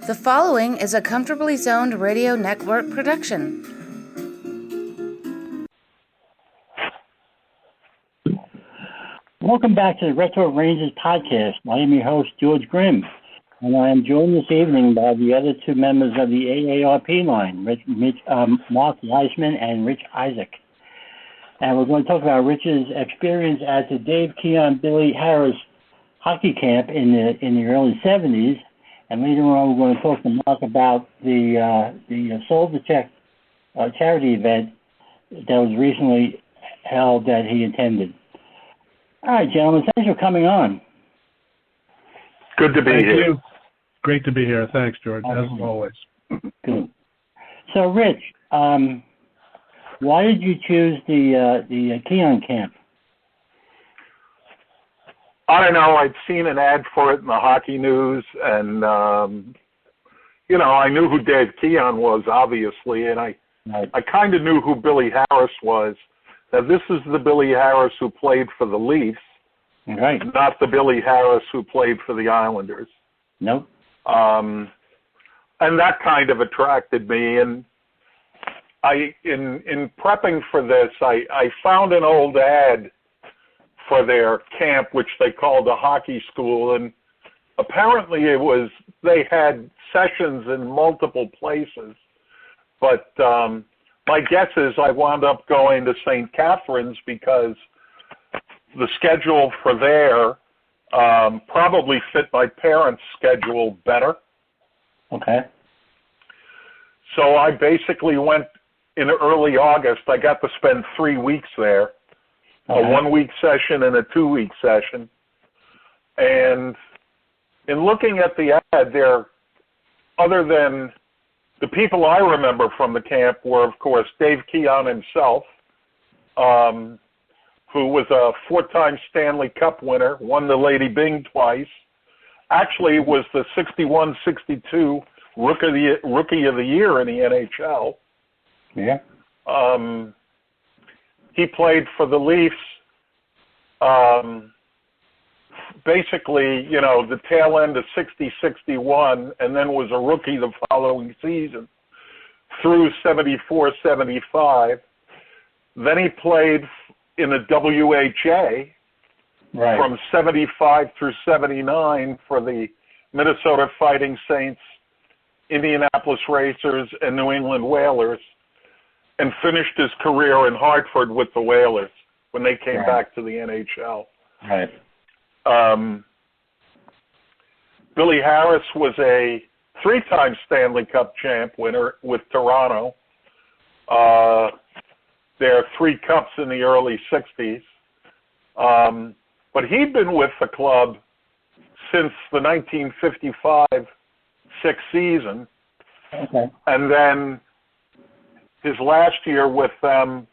The following is a Comfortably Zoned Radio Network production. Welcome back to the Retro Rangers podcast. I am your host, George Grimm, and I am joined this evening by the other two members of the AARP line, Marc Weissman and Rich Isaac. And we're going to talk about Rich's experience at the Dave Keon Billy Harris hockey camp in the early 70s. And later on, we're going to talk to Marc about the Soul to Check charity event that was recently held that he attended. All right, gentlemen, thanks for coming on. Good to be here. You. Great to be here. Thanks, George, as always. Good. So, Rich, why did you choose the Keon camp? I don't know. I'd seen an ad for it in the hockey news, and, I knew who Dave Keon was, obviously, and I kind of knew who Billy Harris was. Now, this is the Billy Harris who played for the Leafs, right? Not the Billy Harris who played for the Islanders. Nope. And that kind of attracted me, and in prepping for this, I found an old ad for their camp, which they called a hockey school, and apparently they had sessions in multiple places, but my guess is I wound up going to St. Catherine's because the schedule for there probably fit my parents' schedule better. Okay. So I basically went in early August. I got to spend 3 weeks there. A 1 week session and a 2 week session. And in looking at the ad there, other than the people I remember from the camp were, of course, Dave Keon himself, who was a 4-time Stanley Cup winner, won the Lady Byng twice, actually was the 61-62 Rookie of the Year in the NHL. Yeah. He played for the Leafs, basically, the tail end of 60-61, and then was a rookie the following season through 74-75. Then he played in the WHA from 75 through 79 for the Minnesota Fighting Saints, Indianapolis Racers, and New England Whalers, and finished his career in Hartford with the Whalers when they came back to the NHL. Right. Billy Harris was a 3-time Stanley Cup champ winner with Toronto. There are 3 cups in the early 60s. But he'd been with the club since the 1955-6 season. Okay. And then his last year with them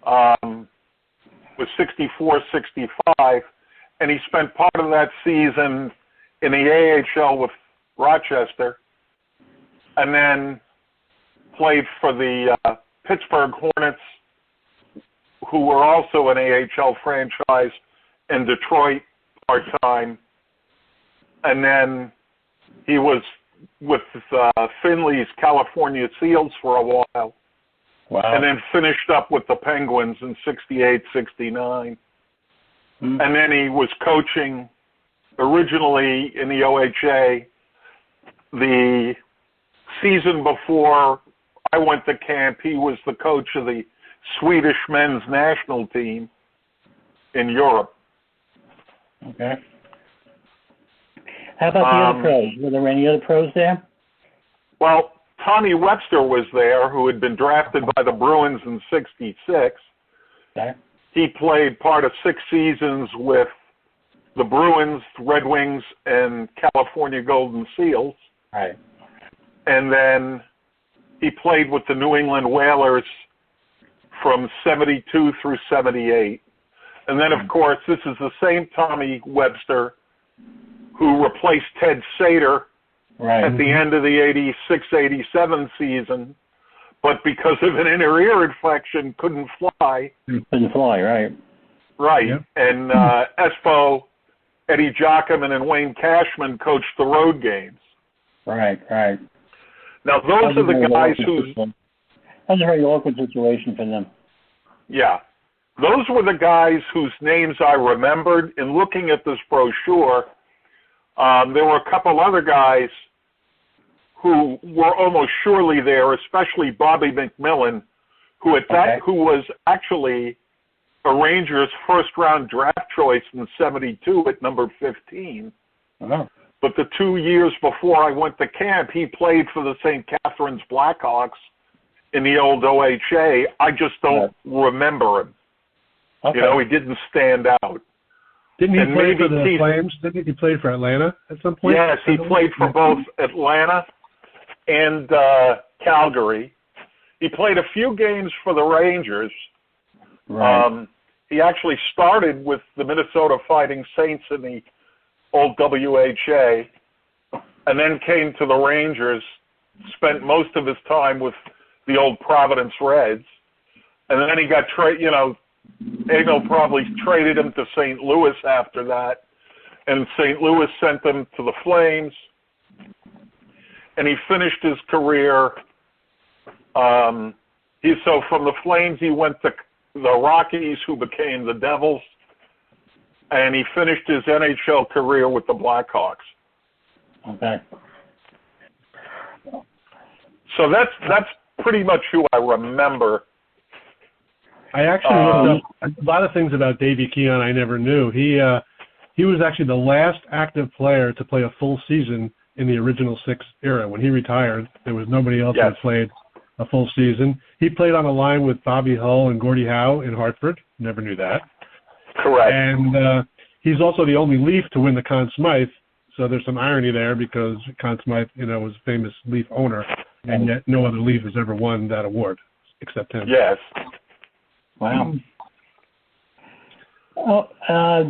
was 64-65, and he spent part of that season in the AHL with Rochester, and then played for the Pittsburgh Hornets, who were also an AHL franchise, in Detroit part-time, and then he was with Finley's California Seals for a while. Wow. And then finished up with the Penguins in 68-69. And then he was coaching originally in the OHA. The season before I went to camp, he was the coach of the Swedish men's national team in Europe. Okay. How about the other pros? Were there any other pros there? Well, Tommy Webster was there, who had been drafted by the Bruins in 66. Okay. He played part of 6 seasons with the Bruins, Red Wings, and California Golden Seals. Right. And then he played with the New England Whalers from 72 through 78. And then, of course, this is the same Tommy Webster who replaced Ted Sater at the end of the 86-87 season, but because of an inner ear infection, couldn't fly. Couldn't fly, right. Right. Yep. And Espo, Eddie Jockerman, and Wayne Cashman coached the road games. Right, right. Now, those are the guys whose... That was a very awkward situation for them. Yeah. Those were the guys whose names I remembered. In looking at this brochure, there were a couple other guys who were almost surely there, especially Bobby McMillan, who was actually a Rangers first-round draft choice in '72 at number 15. Oh. But the 2 years before I went to camp, he played for the St. Catharines Blackhawks in the old OHA. I just don't remember him. Okay. You know, he didn't stand out. Didn't he play for the Flames? Didn't he play for Atlanta at some point? Yes, he played for both Atlanta and Calgary. He played a few games for the Rangers. Right. He actually started with the Minnesota Fighting Saints in the old WHA, and then came to the Rangers, spent most of his time with the old Providence Reds, and then he got Ego probably traded him to St. Louis after that, and St. Louis sent him to the Flames, and he finished his career. So from the Flames, he went to the Rockies, who became the Devils, and he finished his NHL career with the Blackhawks. Okay. So that's pretty much who I remember. I actually looked up a lot of things about Dave Keon I never knew. He was actually the last active player to play a full season in the original six era. When he retired, there was nobody else that played a full season. He played on a line with Bobby Hull and Gordie Howe in Hartford. Never knew that. Correct. And he's also the only Leaf to win the Conn Smythe, so there's some irony there because Conn Smythe, was a famous Leaf owner, and yet no other Leaf has ever won that award except him. Yes. Wow. Oh, let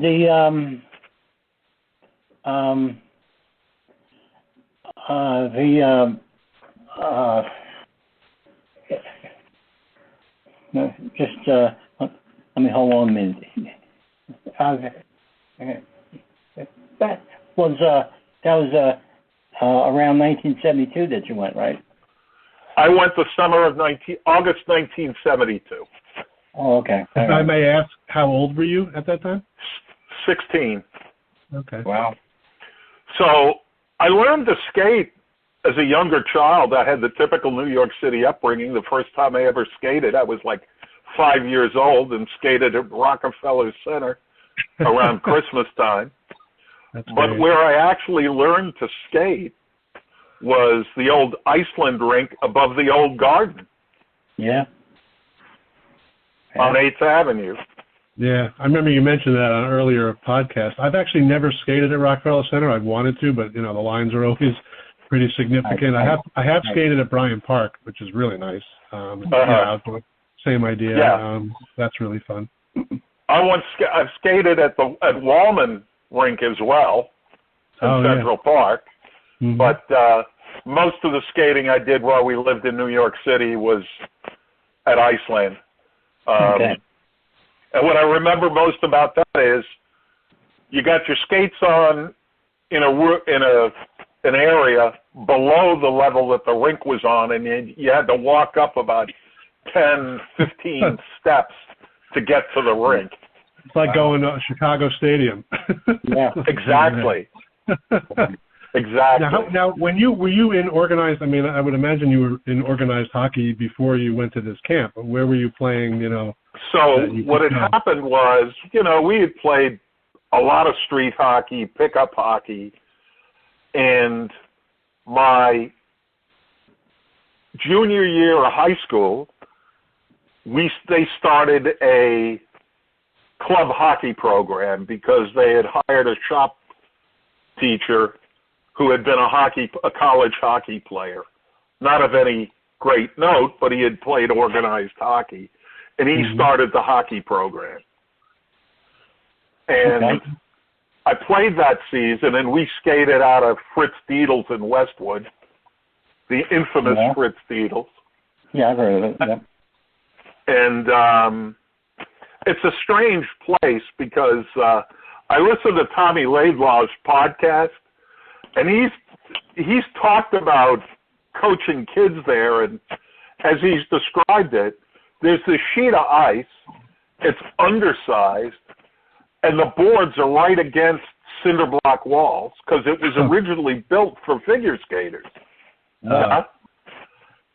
me hold on a minute. That was around 1972 that you went, right? I went the summer of August 1972. Oh, okay. If I may ask, how old were you at that time? 16. Okay. Wow. So I learned to skate as a younger child. I had the typical New York City upbringing. The first time I ever skated, I was like 5 years old and skated at Rockefeller Center around Christmas time. But great. Where I actually learned to skate was the old Iceland rink above the old garden. Yeah. On 8th Avenue. Yeah, I remember you mentioned that on an earlier podcast. I've actually never skated at Rockefeller Center. I've wanted to, but the lines are always pretty significant. I have skated at Bryant Park, which is really nice. Outdoor, same idea. Yeah. That's really fun. I've skated at Wallman Rink as well in Central Park, but most of the skating I did while we lived in New York City was at Iceland. And what I remember most about that is you got your skates on in an area below the level that the rink was on, and you had to walk up about 10, 15 steps to get to the rink. It's like going to Chicago Stadium. Yeah, exactly. Exactly. Now, were you in organized? I mean, I would imagine you were in organized hockey before you went to this camp. But where were you playing? So what had happened was, we had played a lot of street hockey, pickup hockey, and my junior year of high school, they started a club hockey program because they had hired a shop teacher who had been a college hockey player, not of any great note, but he had played organized hockey, and he started the hockey program. And I played that season, and we skated out of Fritz Diedel's in Westwood, the infamous Fritz Diedel's. Yeah, I've heard of it. Yeah. And it's a strange place because I listened to Tommy Laidlaw's podcast, and he's talked about coaching kids there, and as he's described it, there's this sheet of ice, it's undersized, and the boards are right against cinder block walls because it was originally built for figure skaters.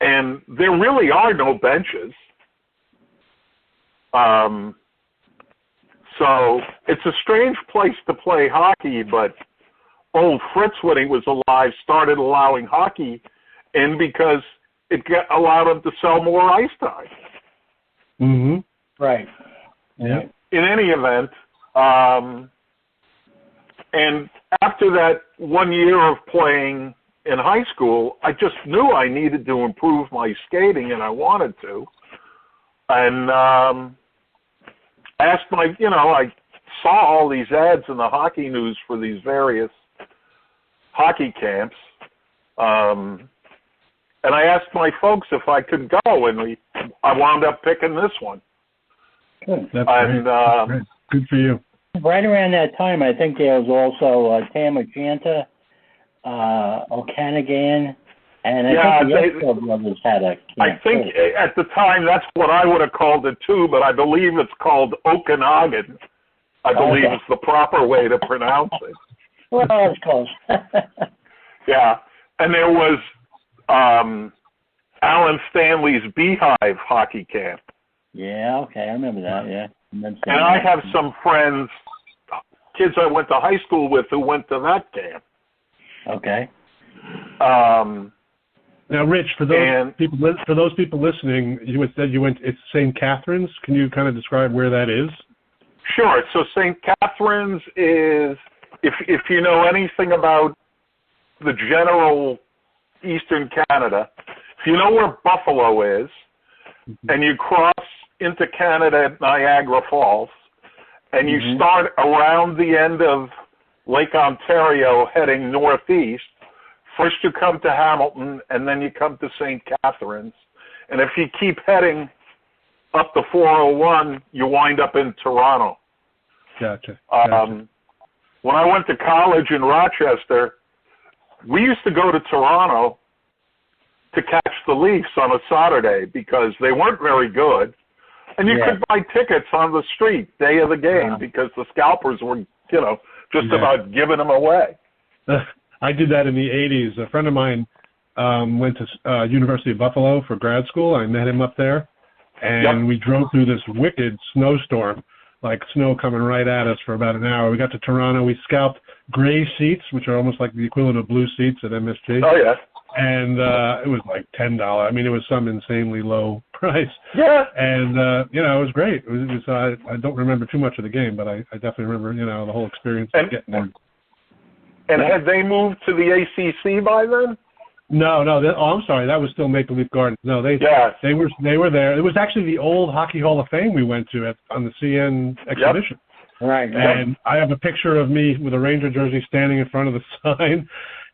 And there really are no benches. So it's a strange place to play hockey, but old Fritz, when he was alive, started allowing hockey in because it allowed him to sell more ice time. Mm-hmm. Right. Yeah. In any event, and after that 1 year of playing in high school, I just knew I needed to improve my skating, and I wanted to. And asked I saw all these ads in the hockey news for these various hockey camps, and I asked my folks if I could go, and I wound up picking this one. Good. That's great. Good for you. Right around that time, I think there was also Tam O'Chanta, O'Canagan, and I think the Esco brothers had a camp. I think at the time that's what I would have called it too, but I believe it's called Okanagan. I believe it's the proper way to pronounce it. Well, that's close. Yeah, and there was Alan Stanley's Beehive hockey camp. Yeah, okay, I remember that, yeah. And I have some friends, kids I went to high school with who went to that camp. Okay. Now, Rich, for those people listening, you had said you went. It's St. Catherine's. Can you kind of describe where that is? Sure. So St. Catherine's is, if you know anything about the general Eastern Canada, if you know where Buffalo is, and you cross into Canada at Niagara Falls, and you start around the end of Lake Ontario heading northeast, first you come to Hamilton, and then you come to St. Catherine's. And if you keep heading up the 401, you wind up in Toronto. Gotcha. When I went to college in Rochester, we used to go to Toronto to catch the Leafs on a Saturday because they weren't very good. And you could buy tickets on the street day of the game because the scalpers were, just about giving them away. I did that in the 80s. A friend of mine went to University of Buffalo for grad school. I met him up there, and we drove through this wicked snowstorm, like snow coming right at us for about an hour. We got to Toronto. We scalped gray seats, which are almost like the equivalent of blue seats at MSG. Oh, yeah. And it was like $10. I mean, it was some insanely low price. Yeah. And, it was great. It was I don't remember too much of the game, but I definitely remember, the whole experience of getting there. And had they moved to the ACC by then? No. I'm sorry. That was still Maple Leaf Gardens. No, they were there. It was actually the old Hockey Hall of Fame we went to on the CN exhibition. Yep. Right. And I have a picture of me with a Ranger jersey standing in front of the sign,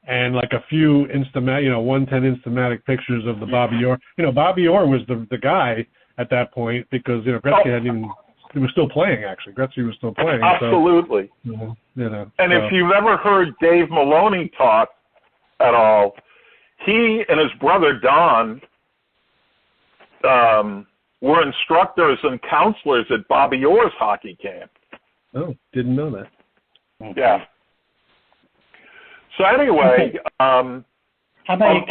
and like a few 110 Instamatic pictures of the Bobby Orr. Bobby Orr was the guy at that point because Gretzky hadn't even. He was still playing, actually. Gretzky was still playing. Absolutely. So, if you've ever heard Dave Maloney talk at all, he and his brother Don were instructors and counselors at Bobby Orr's hockey camp. Oh, didn't know that. Yeah. So anyway, how about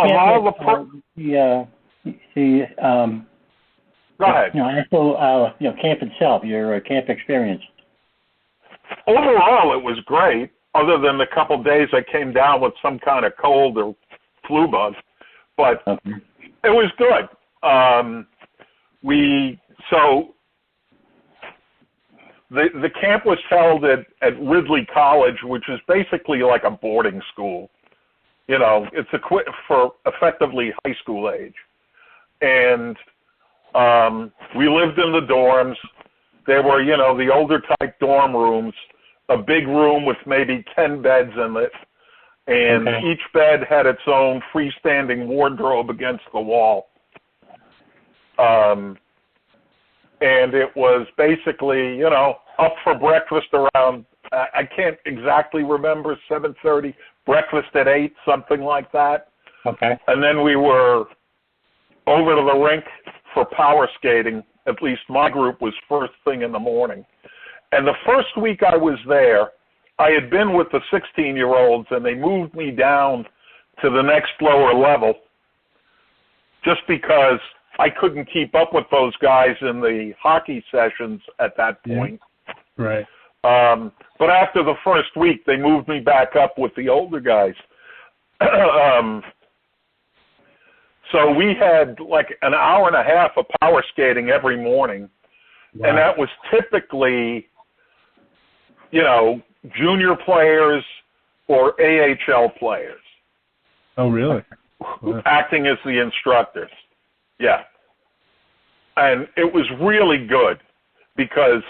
Go ahead. Camp itself, your camp experience. Overall, it was great, other than the couple days I came down with some kind of cold or flu bug. But it was good. The camp was held at Ridley College, which is basically like a boarding school. It's equipped for effectively high school age. And we lived in the dorms. There were, the older type dorm rooms, a big room with maybe 10 beds in it, and each bed had its own freestanding wardrobe against the wall. And it was basically, up for breakfast around, I can't exactly remember, 7:30. breakfast at 8, something like that. Okay. And then we were over to the rink for power skating. At least my group was first thing in the morning. And the first week I was there, I had been with the 16-year-olds, and they moved me down to the next lower level just because I couldn't keep up with those guys in the hockey sessions at that point. Yeah. Right. But after the first week, they moved me back up with the older guys. So we had like an hour and a half of power skating every morning. Wow. And that was typically, junior players or AHL players. Oh, really? Acting as the instructors. Yeah. And it was really good because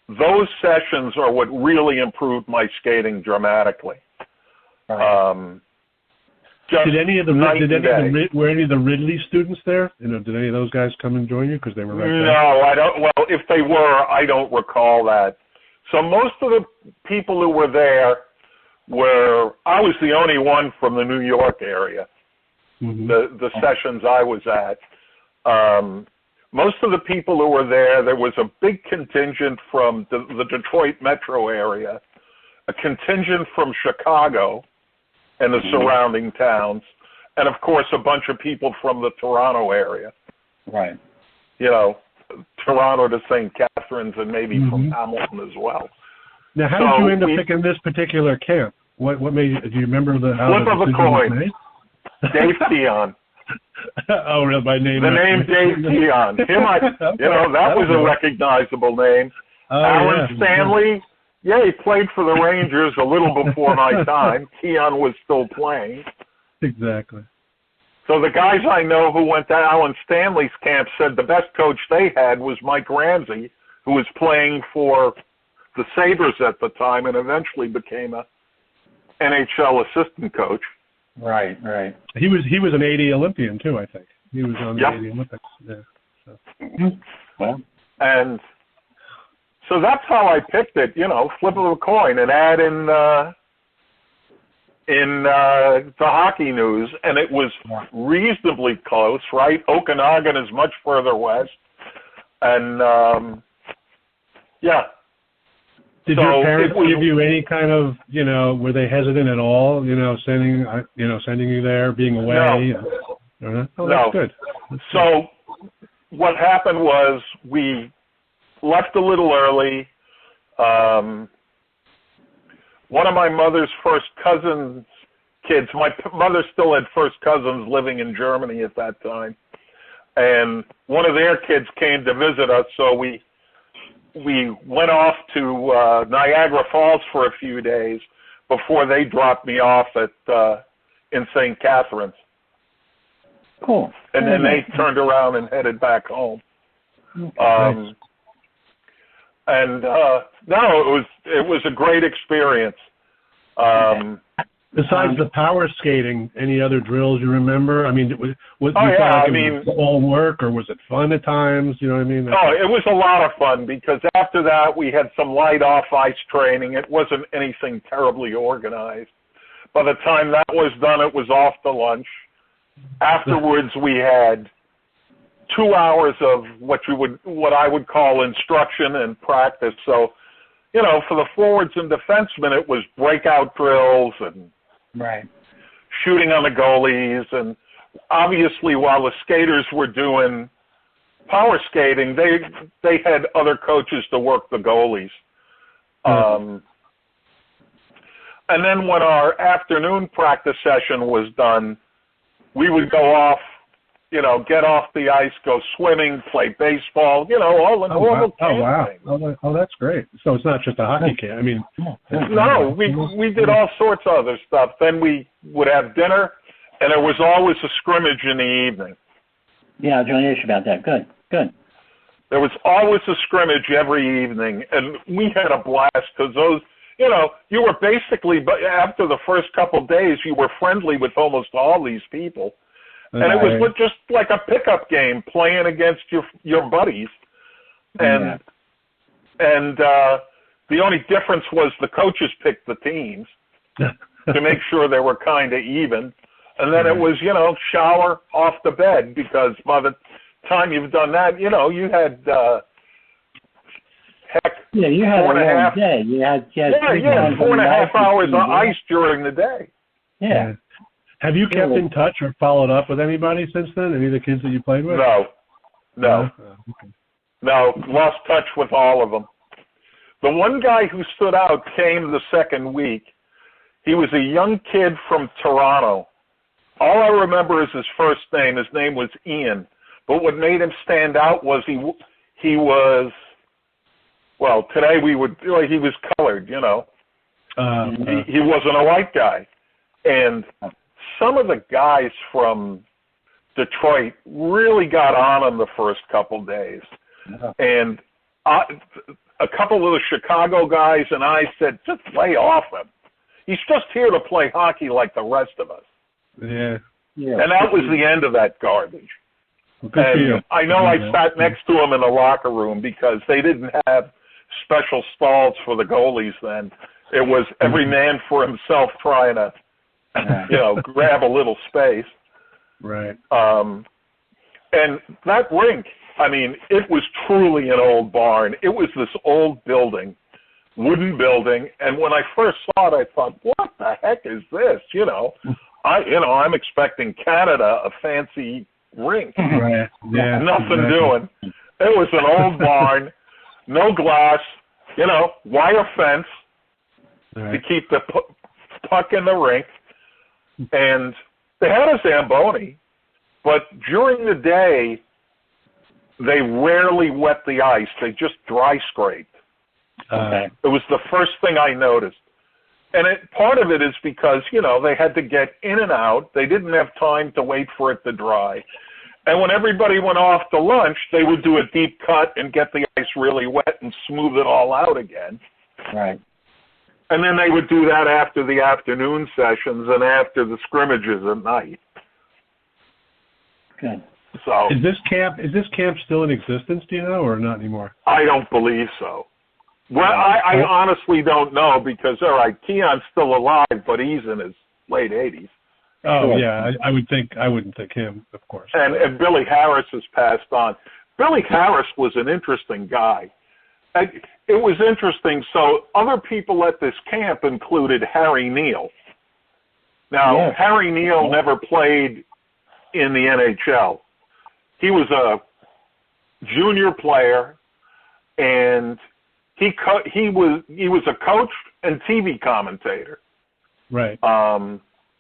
those sessions are what really improved my skating dramatically. Right. Were any of the Ridley students there? Did any of those guys come and join you because they were right there? No, I don't. Well, if they were, I don't recall that. So most of the people who were there I was the only one from the New York area. Mm-hmm. The sessions I was at. Most of the people who were there was a big contingent from the Detroit metro area, a contingent from Chicago and the surrounding towns, and of course a bunch of people from the Toronto area. Right. Toronto to St. Catharines and maybe from Hamilton as well. Now, how did you end up picking this particular camp? What made you? Do you remember the flip of a coin? Dave Keon. Oh, really? By name? The name Dave Keon. That was a recognizable name. Alan Stanley. Yeah, he played for the Rangers a little before my time. Keon was still playing. Exactly. So the guys I know who went to Alan Stanley's camp said the best coach they had was Mike Ramsey, who was playing for the Sabres at the time and eventually became a NHL assistant coach. Right. He was an 80 Olympian too, I think. He was on the 80 Olympics. Yeah. So. Well, and so that's how I picked it. Flip of a coin and add in the hockey news, and it was reasonably close. Right, Okanagan is much further west, and Did your parents give you any kind of, were they hesitant at all, sending you there, being away? No. Oh, that's good. So what happened was we left a little early. One of my mother's first cousin's kids, my mother still had first cousins living in Germany at that time, and one of their kids came to visit us, so we went off to Niagara Falls for a few days before they dropped me off in St. Catharines. Cool. And then they turned around and headed back home. Nice. It was a great experience. Besides the power skating, any other drills you remember? I mean, was all work, or was it fun at times? You know what I mean? Oh, it was a lot of fun because after that we had some light off-ice training. It wasn't anything terribly organized. By the time that was done, it was off to lunch. Afterwards, we had 2 hours of what I would call instruction and practice. So, for the forwards and defensemen, it was breakout drills and shooting on the goalies. And obviously, while the skaters were doing power skating, they had other coaches to work the goalies. And then when our afternoon practice session was done, we would go off, get off the ice, go swimming, play baseball, all the normal things. Oh, that's great. So it's not just a hockey camp. I mean, no, we did all sorts of other stuff. Then we would have dinner, and there was always a scrimmage in the evening. Yeah, I was going to ask you about that. Good. There was always a scrimmage every evening, and we had a blast because those, you were basically, but after the first couple of days, you were friendly with almost all these people. And it was just like a pickup game playing against your buddies. And the only difference was the coaches picked the teams. to make sure they were kind of even. And then it was, shower off the bed, because by the time you've done that, you had, you had 4.5 day. You had 4.5 hours of ice during the day. Yeah. Have you kept in touch or followed up with anybody since then? Any of the kids that you played with? No. Okay. No, lost touch with all of them. The one guy who stood out came the second week. He was a young kid from Toronto. All I remember is his first name. His name was Ian. But what made him stand out was he was, well, today he was colored, He wasn't a white guy. And some of the guys from Detroit really got on him the first couple days. And a couple of the Chicago guys and I said, just lay off him. He's just here to play hockey like the rest of us. Yeah. And that was the end of that garbage. And I know I sat next to him in the locker room because they didn't have special stalls for the goalies then. It was every man for himself trying to, grab a little space. Right. And that rink, it was truly an old barn. It was this old building, wooden building. And when I first saw it, I thought, what the heck is this? I'm expecting Canada, a fancy rink. Right. Yeah. Nothing doing. It was an old barn, no glass, wire fence to keep the puck in the rink. And they had a Zamboni, but during the day, they rarely wet the ice. They just dry scraped. It was the first thing I noticed. And part of it is because, they had to get in and out. They didn't have time to wait for it to dry. And when everybody went off to lunch, they would do a deep cut and get the ice really wet and smooth it all out again. Right. And then they would do that after the afternoon sessions and after the scrimmages at night. Good. So is this camp still in existence, do you know, or not anymore? I don't believe so. Well, I honestly don't know because, all right, Keon's still alive, but he's in his late 80s. Oh, yeah, I wouldn't think him, of course. And Billy Harris has passed on. Billy Harris was an interesting guy. It was interesting. So other people at this camp included Harry Neal. Now, Harry Neal never played in the NHL. He was a junior player, and he was a coach and TV commentator. Right.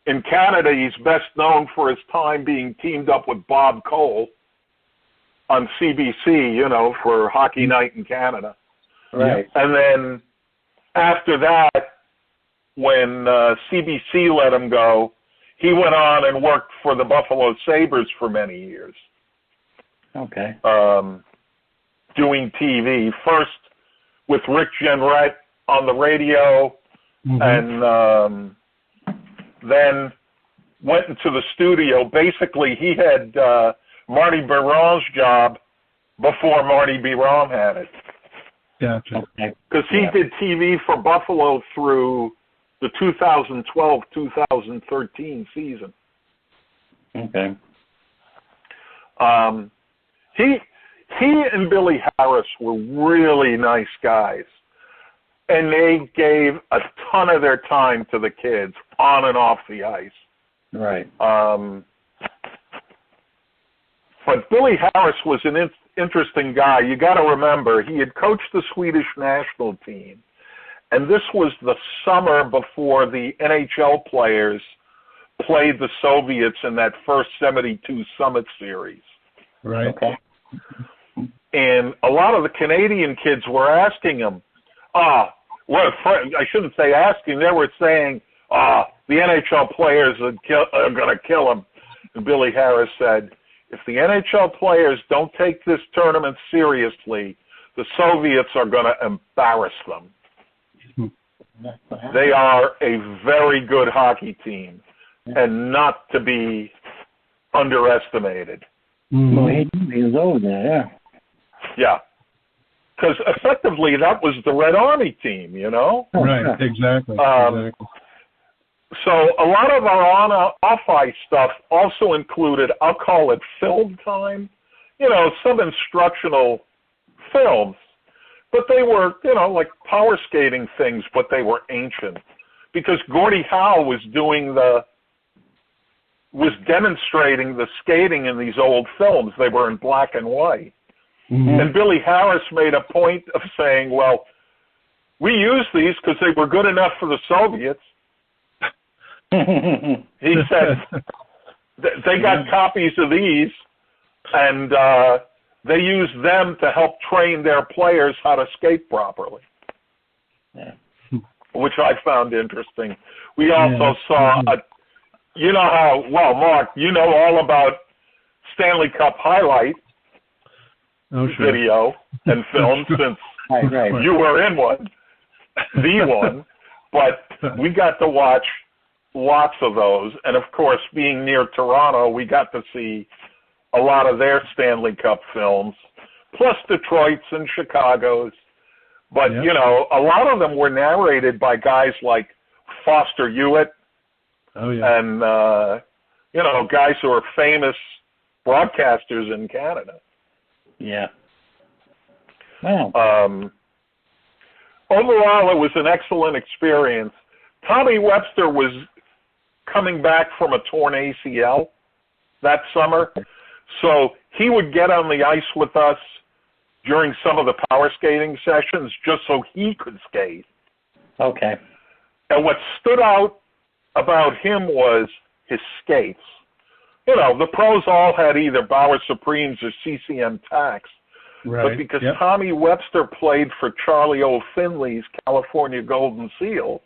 In Canada, he's best known for his time being teamed up with Bob Cole on CBC, for Hockey Night in Canada. Right. And then after that, when CBC let him go, he went on and worked for the Buffalo Sabres for many years. Okay. Doing TV, first with Rick Jenrette on the radio, and then went into the studio. Basically, he had Marty Biron's job before Marty Biron had it. Gotcha. Because he did TV for Buffalo through the 2012-2013 season. Okay. He and Billy Harris were really nice guys, and they gave a ton of their time to the kids on and off the ice. Right. But Billy Harris was an interesting guy. You got to remember, he had coached the Swedish national team, and this was the summer before the NHL players played the Soviets in that first 72 Summit Series. Right. Okay. And a lot of the Canadian kids were asking him, I shouldn't say asking, they were saying, the NHL players are going to kill him. And Billy Harris said, if the NHL players don't take this tournament seriously, the Soviets are going to embarrass them. They are a very good hockey team and not to be underestimated. Well, he was over there, yeah. Yeah. Because effectively that was the Red Army team, Right, exactly. So a lot of our off-ice stuff also included, I'll call it film time, some instructional films. But they were, like power skating things, but they were ancient. Because Gordie Howe was demonstrating the skating in these old films. They were in black and white. Mm-hmm. And Billy Harris made a point of saying, well, we used these because they were good enough for the Soviets. He said they got copies of these, and they used them to help train their players how to skate properly, which I found interesting. We also saw, Mark, you know all about Stanley Cup highlight video and film since you were in one, the one, but we got to watch lots of those. And, of course, being near Toronto, we got to see a lot of their Stanley Cup films, plus Detroit's and Chicago's. But, a lot of them were narrated by guys like Foster Hewitt and, guys who are famous broadcasters in Canada. Yeah. Wow. Overall, it was an excellent experience. Tommy Webster was coming back from a torn ACL that summer, so he would get on the ice with us during some of the power skating sessions just so he could skate. Okay. And what stood out about him was his skates. The pros all had either Bauer Supremes or CCM Tacks. Right. But because Tommy Webster played for Charlie O. Finley's California Golden Seal,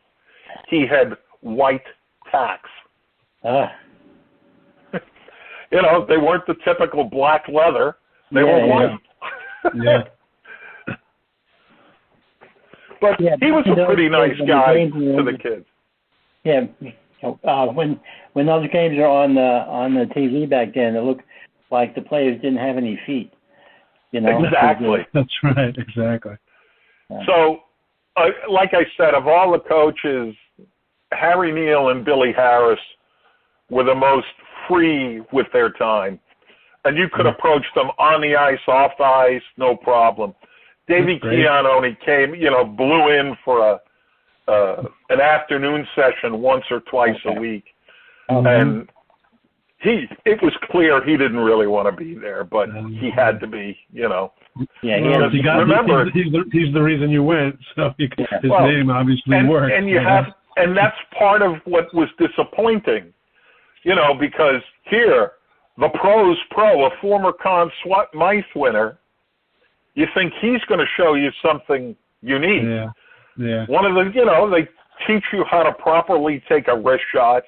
he had white Tacks. They weren't the typical black leather. They were white. Yeah. But he was a pretty nice guy to the kids. Yeah. When those games are on the TV back then, it looked like the players didn't have any feet. Exactly. That's right. Exactly. So, like I said, of all the coaches, Harry Neal and Billy Harris were the most free with their time. And you could approach them on the ice, off the ice, no problem. Dave Keon only came, blew in for an afternoon session once or twice a week. And it was clear he didn't really want to be there, but he had to be, Yeah, remember, he's the reason you went, so his name obviously worked. And that's part of what was disappointing, because here, the pro's pro, a former Conn Smythe winner, you think he's going to show you something unique. Yeah. One of the, they teach you how to properly take a wrist shot,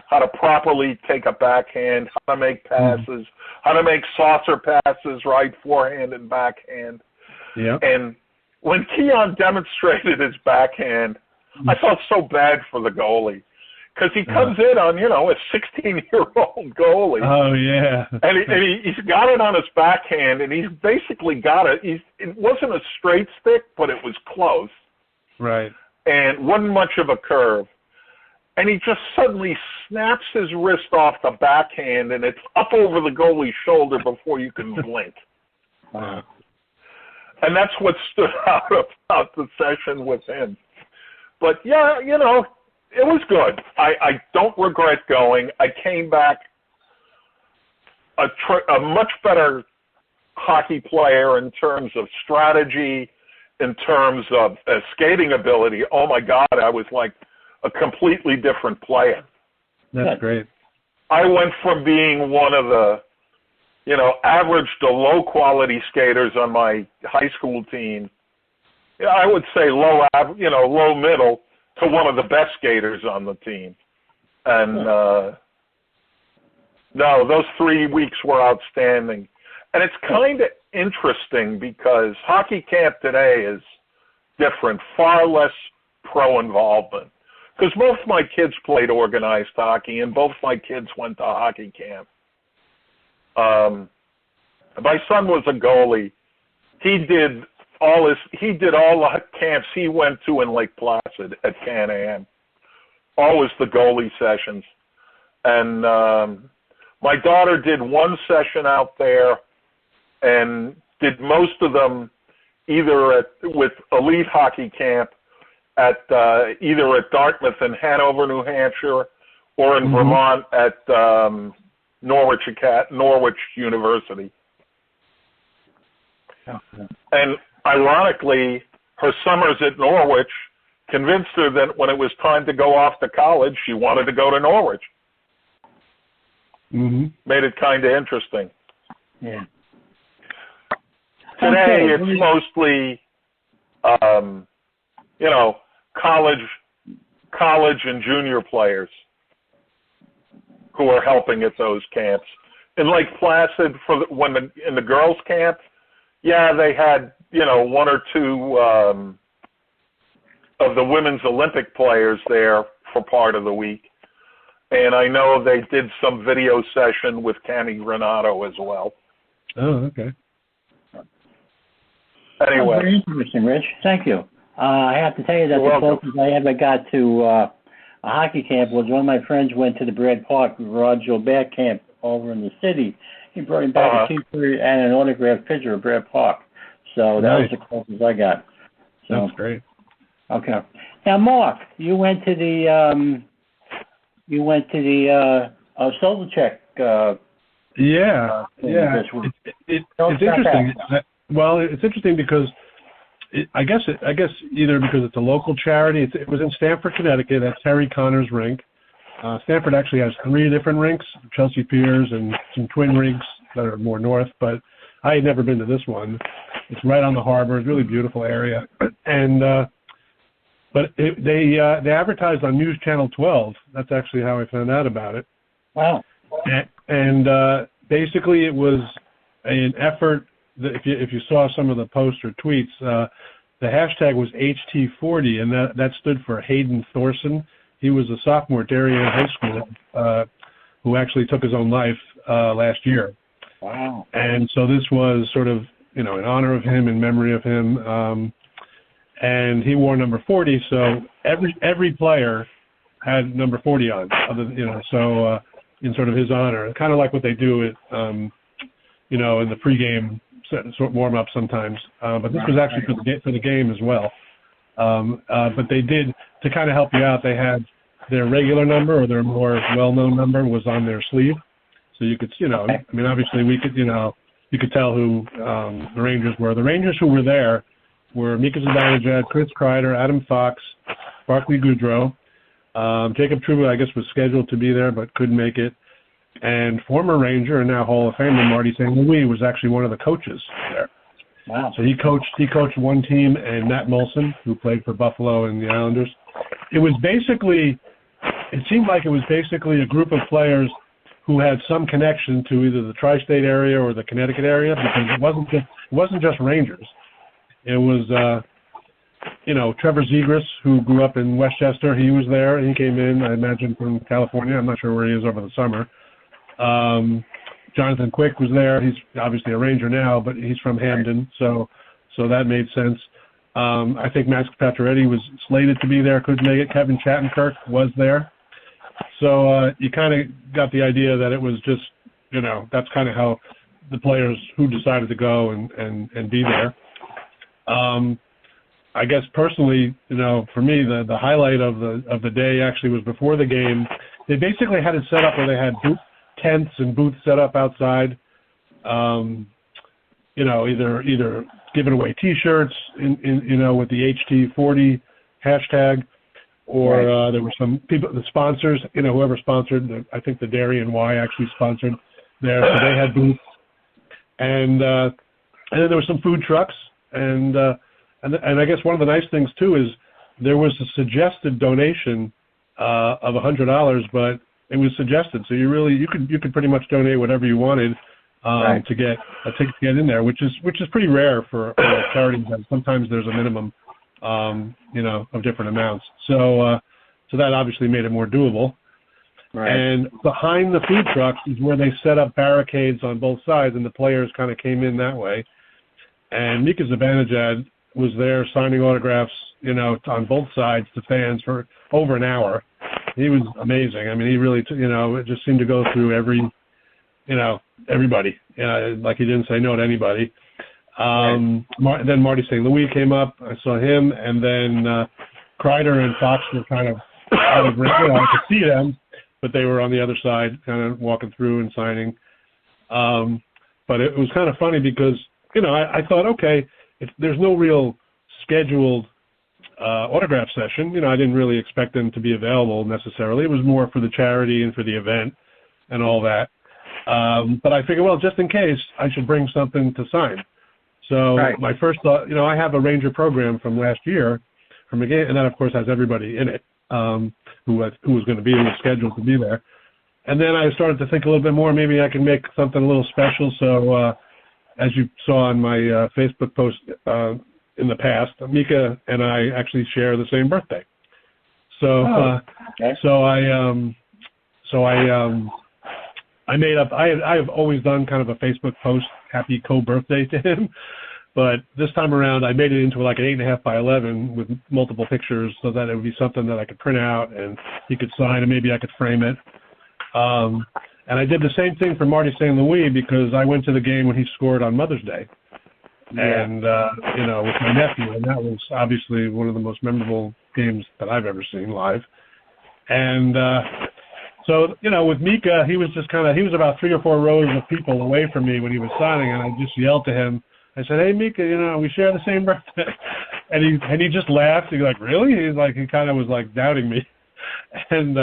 how to properly take a backhand, how to make passes, how to make saucer passes, right, forehand and backhand. Yeah. And when Keon demonstrated his backhand, I felt so bad for the goalie. Because he comes in on, a 16-year-old goalie. Oh, yeah. And he's got it on his backhand, and he's basically got it. It wasn't a straight stick, but it was close. Right. And wasn't much of a curve. And he just suddenly snaps his wrist off the backhand, and it's up over the goalie's shoulder before you can blink. Wow. And that's what stood out about the session with him. But, it was good. I don't regret going. I came back a much better hockey player in terms of strategy, in terms of skating ability. Oh, my God, I was like a completely different player. That's great. I went from being one of the, average to low-quality skaters on my high school team. I would say low middle, to one of the best skaters on the team. And, those 3 weeks were outstanding. And it's kind of interesting because hockey camp today is different, far less pro involvement. Because both my kids played organized hockey, and both my kids went to hockey camp. My son was a goalie. He did all the camps he went to in Lake Placid at Can-Am. always the goalie sessions. And my daughter did one session out there and did most of them either with elite hockey camp at either at Dartmouth in Hanover, New Hampshire, or in Vermont at Norwich University. Okay. And ironically, her summers at Norwich convinced her that when it was time to go off to college, she wanted to go to Norwich. Made it kind of interesting. Yeah. Today, it's mostly, college and junior players who are helping at those camps. In Lake Placid, in the girls' camp, yeah, they had, one or two of the women's Olympic players there for part of the week. And I know they did some video session with Cammy Granato as well. Oh, okay. Anyway. Very interesting, Rich. Thank you. I have to tell you that the closest I ever got to a hockey camp was one of my friends went to the Brad Park Rod Gilbert camp over in the city. He brought him back a T-shirt and an autographed picture of Brad Park. So that was the closest I got. So, that's great. Okay. Now, Mark, you went to the Soldier. Yeah. It's interesting. Well, it's interesting because I guess either because it's a local charity. It was in Stanford, Connecticut. That's Harry Connor's rink. Stanford actually has 3 different rinks, Chelsea Piers and some twin rinks that are more north. But I had never been to this one. It's right on the harbor. It's a really beautiful area. And but they advertised on News Channel 12. That's actually how I found out about it. Wow. And basically it was an effort. If you saw some of the posts or tweets, the hashtag was HT40, and that stood for Hayden Thorson. He was a sophomore at Darien High School who actually took his own life last year. Wow. And so this was sort of, in honor of him, in memory of him. And he wore number 40, so every player had number 40 on, so in sort of his honor. Kind of like what they do at, in the pregame sort of warm up sometimes, but this was actually for the game as well. But they did, to kind of help you out, they had their regular number or their more well-known number was on their sleeve, so you could, obviously we could, you could tell who the Rangers were. The Rangers who were there were Mika Zibanejad, Chris Kreider, Adam Fox, Barclay Goodrow, Jacob Trouba, I guess, was scheduled to be there but couldn't make it. And former Ranger and now Hall of Famer Marty St. Louis was actually one of the coaches there. Wow. So he coached one team, and Matt Molson, who played for Buffalo and the Islanders. It seemed like it was basically a group of players who had some connection to either the tri-state area or the Connecticut area, because it wasn't just Rangers. It was Trevor Zegras, who grew up in Westchester. He was there. He came in, I imagine, from California. I'm not sure where he is over the summer. Jonathan Quick was there. He's obviously a Ranger now, but he's from Hamden, so that made sense. I think Max Pacioretty was slated to be there, couldn't make it. Kevin Shattenkirk was there. So you kind of got the idea that it was just, that's kind of how the players who decided to go and be there. I guess personally, for me, the highlight of the day actually was before the game. They basically had it set up where they had tents and booths set up outside. Either giving away T-shirts with the HT40 hashtag, or there were some people, the sponsors, whoever sponsored. I think the Darien Y actually sponsored there, so they had booths, and then there were some food trucks, and I guess one of the nice things too is there was a suggested donation of $100, but it was suggested, so you could pretty much donate whatever you wanted to get a ticket to get in there, which is pretty rare for charities. Sometimes there's a minimum, of different amounts. So that obviously made it more doable. Right. And behind the food trucks is where they set up barricades on both sides, and the players kind of came in that way. And Mika Zibanejad was there signing autographs, on both sides to fans for over an hour. He was amazing. I mean, he really, it just seemed to go through everybody. Like he didn't say no to anybody. Then Marty St. Louis came up. I saw him, and then Kreider and Fox were kind of out of range. I could see them, but they were on the other side, kind of walking through and signing. But it was kind of funny because, I thought, okay, there's no real scheduled autograph session. I didn't really expect them to be available necessarily. It was more for the charity and for the event and all that. But I figured, well, just in case, I should bring something to sign. So my first thought, I have a Ranger program from last year from a game, and that, of course, has everybody in it who was going to be scheduled to be there. And then I started to think a little bit more. Maybe I can make something a little special. So as you saw on my Facebook post in the past, Mika and I actually share the same birthday. So I made up. I have always done kind of a Facebook post, happy co-birthday to him, but this time around I made it into like an 8.5 by 11 with multiple pictures, so that it would be something that I could print out and he could sign, and maybe I could frame it. And I did the same thing for Marty St. Louis because I went to the game when he scored on Mother's Day, and with my nephew, and that was obviously one of the most memorable games that I've ever seen live. And so, with Mika, he was about 3 or 4 rows of people away from me when he was signing, and I just yelled to him. I said, "Hey, Mika, we share the same birthday," and he just laughed. He's like, "Really?" He kind of was like doubting me, and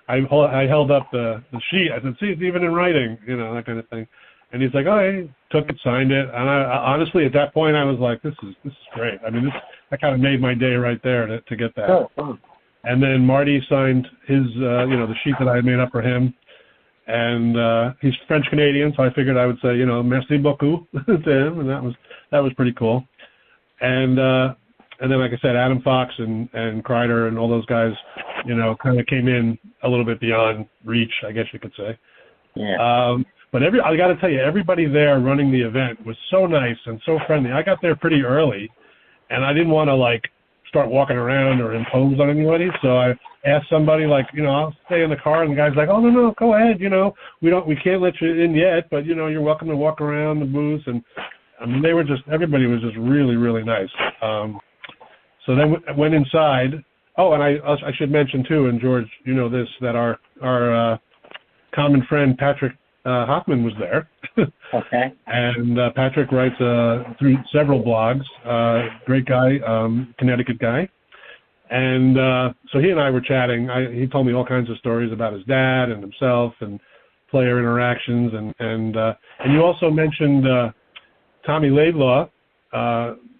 I held up the sheet. I said, "See, it's even in writing," that kind of thing. And he's like, "Oh," he took it, signed it, and I honestly at that point I was like, "This is great." I mean, that kind of made my day right there to get that. Oh. And then Marty signed his, the sheet that I had made up for him. And he's French-Canadian, so I figured I would say, merci beaucoup to him, and that was pretty cool. And then, like I said, Adam Fox and Kreider and all those guys, kind of came in a little bit beyond reach, I guess you could say. Yeah. But I got to tell you, everybody there running the event was so nice and so friendly. I got there pretty early, and I didn't want to, start walking around or impose on anybody. So I asked somebody I'll stay in the car, and the guy's like, "Oh, no, go ahead. We can't let you in yet, but you're welcome to walk around the booth." And I mean, everybody was just really, really nice. So then went inside. Oh, and I should mention too, and George, this, that our common friend Patrick Hoffman was there. Okay. And Patrick writes through several blogs. Great guy, Connecticut guy. And so he and I were chatting. He told me all kinds of stories about his dad and himself and player interactions. And you also mentioned Tommy Laidlaw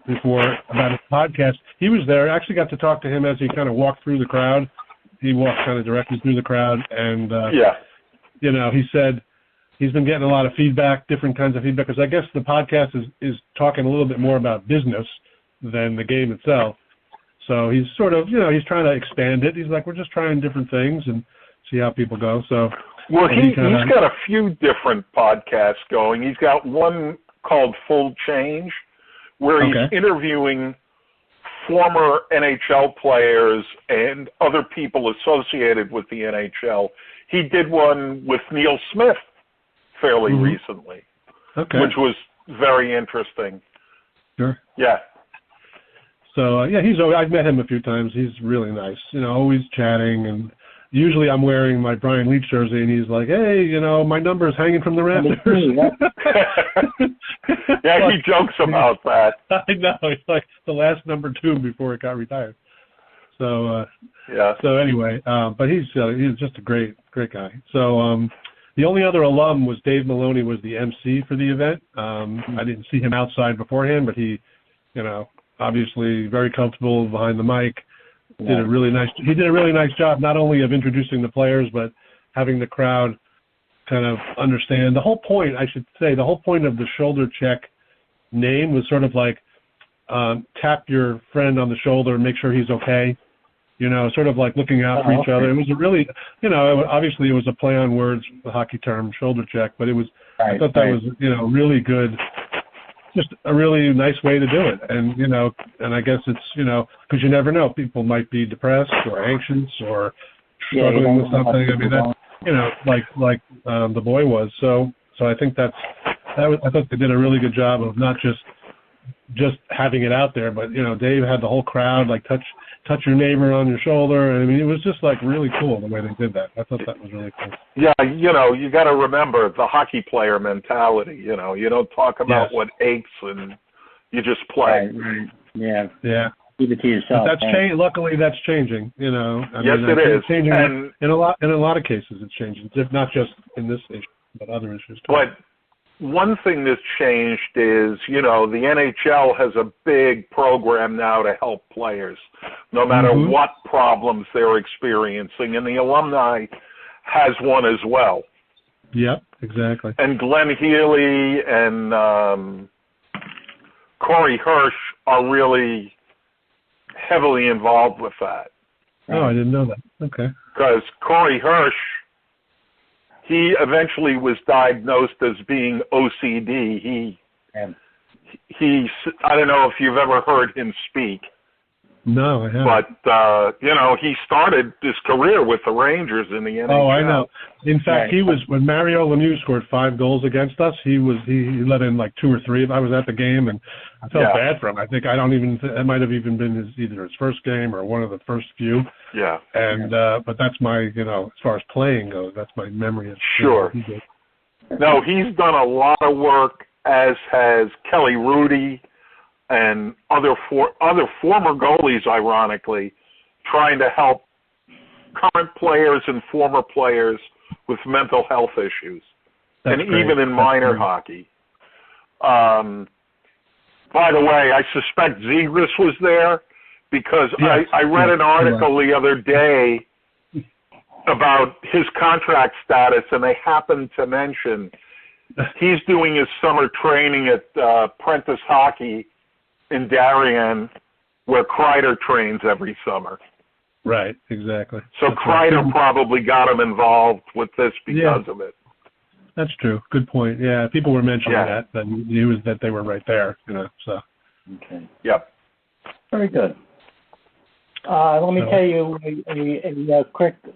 before about his podcast. He was there. I actually got to talk to him as he kind of walked through the crowd. He walked kind of directly through the crowd. And, he said he's been getting a lot of feedback, different kinds of feedback, because I guess the podcast is talking a little bit more about business than the game itself. So he's sort of, he's trying to expand it. He's like, we're just trying different things and see how people go. So, well, he's got a few different podcasts going. He's got one called Full Change, where he's interviewing former NHL players and other people associated with the NHL. He did one with Neil Smith fairly recently, which was very interesting. Sure. Yeah. So, I've met him a few times. He's really nice, always chatting. And usually I'm wearing my Brian Leach jersey, and he's like, "Hey, my number's hanging from the rafters." Yeah, he jokes about that. I know. It's like the last number 2 before it got retired. So, So anyway, but he's just a great guy. So, the only other alum was Dave Maloney, was the MC for the event. I didn't see him outside beforehand, but he, obviously very comfortable behind the mic. He did a really nice job, not only of introducing the players, but having the crowd kind of understand. The whole point of the shoulder check name was sort of like tap your friend on the shoulder and make sure he's okay. Sort of like looking out for each other. It was a really, obviously it was a play on words, the hockey term shoulder check, but it was, I thought that was, really good, just a really nice way to do it. And, and I guess it's, because you never know, people might be depressed or anxious or struggling with something. I mean, that, you know, like the boy was. So I think I thought they did a really good job of not just having it out there, but, you know, Dave had the whole crowd like touch your neighbor on your shoulder. I mean, it was just like really cool the way they did that. I thought that was really cool. Yeah, you know, you got to remember the hockey player mentality. You know, you don't talk about what aches, and you just play. Right. Yeah. Yeah. Keep it to yourself. But that's luckily, that's changing. You know. Yes, it is. It's changing, and in a lot of cases, it's changing. Not just in this issue, but other issues too. But one thing that's changed is, you know, the NHL has a big program now to help players, no matter what problems they're experiencing, and the alumni has one as well. Yep, exactly. And Glenn Healy and Corey Hirsch are really heavily involved with that. Oh, I didn't know that. Okay. Because Corey Hirsch, he eventually was diagnosed as being OCD. He I don't know if you've ever heard him speak. No, I haven't. But, you know, he started his career with the Rangers in the NHL. Oh, I know. In fact, he was, when Mario Lemieux scored 5 goals against us, he let in like 2 or 3. I was at the game, and I felt bad for him. I think it might have even been either his first game or one of the first few. Yeah. And, but that's my, you know, as far as playing goes, that's my memory of Sure. No, he's done a lot of work, as has Kelly Rudy and other former goalies, ironically, trying to help current players and former players with mental health issues, That's and great. even in minor hockey. By the way, I suspect Zegras was there because I read an article the other day about his contract status, and they happened to mention he's doing his summer training at Prentice Hockey in Darien, where Kreider trains every summer. Right, exactly. So Kreider probably got him involved with this because of it. That's true. Good point. Yeah, people were mentioning that news that they were right there. You know, so. Okay. Yep. Very good. Let me tell you a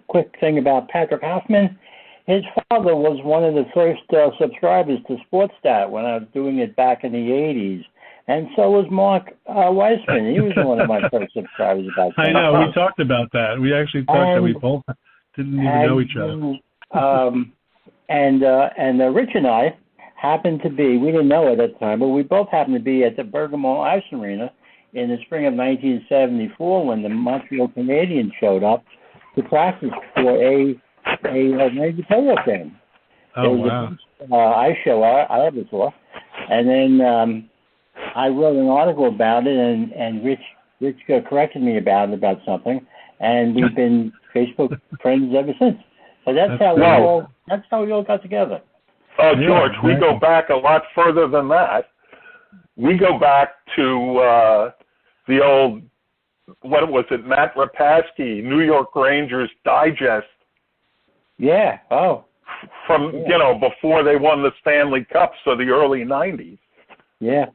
quick thing about Patrick Hoffman. His father was one of the first subscribers to SportsStat when I was doing it back in the 80s. And so was Marc Weissman. He was one of my first subscribers back then. I know. We talked about that. We actually talked that we both didn't even know each other. And Rich and I happened to be, we didn't know at that time, but we both happened to be at the Bergamo Ice Arena in the spring of 1974 when the Montreal Canadiens showed up to practice for a major playoff game. Oh, wow. It was a ice show I ever saw. And then I wrote an article about it, and Rich corrected me about something, and we've been Facebook friends ever since. So that's how we all got together. Oh, George, we go back a lot further than that. We go back to the old, what was it, Matt Rapaski, New York Rangers Digest. Yeah. Oh. From, you know, before they won the Stanley Cup, so the early 90s. Yeah.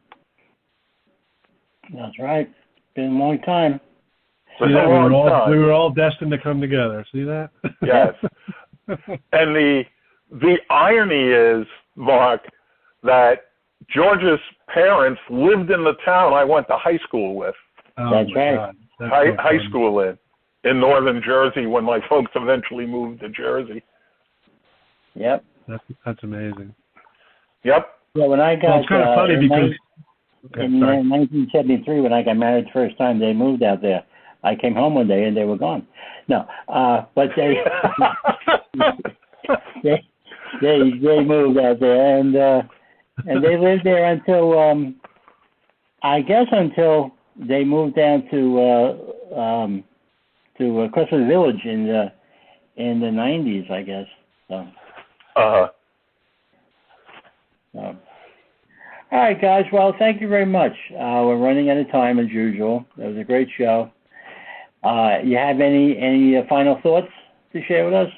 That's right. Been a long time. We were all destined to come together. See that? Yes. And the irony is, Mark, that George's parents lived in the town I went to high school with. Oh, that's right. High school in northern Jersey when my folks eventually moved to Jersey. Yep. That's amazing. Yep. Yeah, when I got well, it's kind of funny because in 1973, when I got married the first time, they moved out there. I came home one day and they were gone. No, but they they moved out there and they lived there until I guess until they moved down to Crestwood Village in the 90s, I guess. So. All right, guys. Well, thank you very much. We're running out of time as usual. It was a great show. You have any final thoughts to share with us?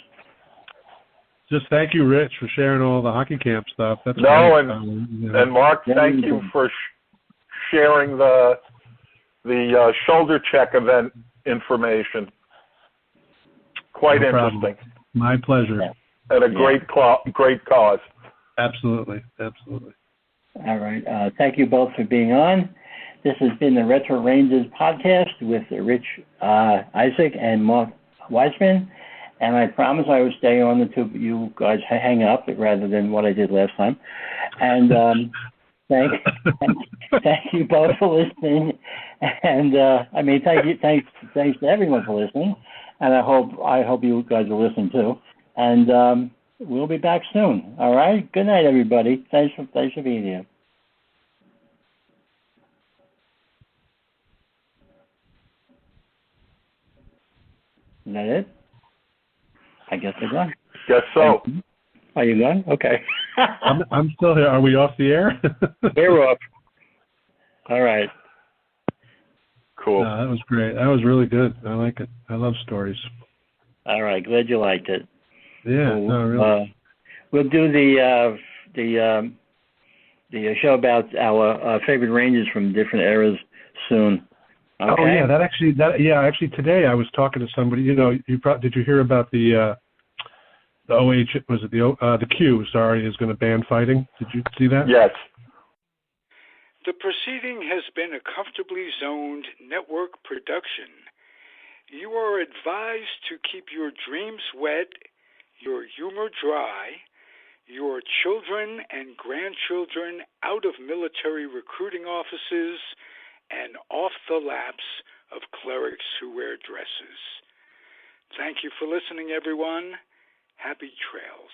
Just thank you, Rich, for sharing all the hockey camp stuff. That's great. And Mark, thank you for sharing the shoulder check event information. Quite No interesting. problem. My pleasure. Yeah. And a great cause. Absolutely. All right. Thank you both for being on. This has been the Retro Rangers podcast with Rich Isaac and Marc Weissman. And I promise I will stay on until you guys hang up rather than what I did last time. And thank you both for listening. And thanks to everyone for listening. And I hope you guys are listening too. And we'll be back soon. All right. Good night, everybody. Thanks for being here. Is that it? I guess they're gone. Guess so. Are you gone? Okay. I'm still here. Are we off the air? We're off. All right. Cool. That was great. That was really good. I like it. I love stories. All right. Glad you liked it. Yeah. Really. We'll do the show about our favorite Rangers from different eras soon. Okay? Oh yeah, actually today I was talking to somebody. You know, did you hear about the OH? Was it the Q? Sorry, is going to ban fighting. Did you see that? Yes. The proceeding has been a comfortably zoned network production. You are advised to keep your dreams wet, your humor dry, your children and grandchildren out of military recruiting offices, and off the laps of clerics who wear dresses. Thank you for listening, everyone. Happy trails.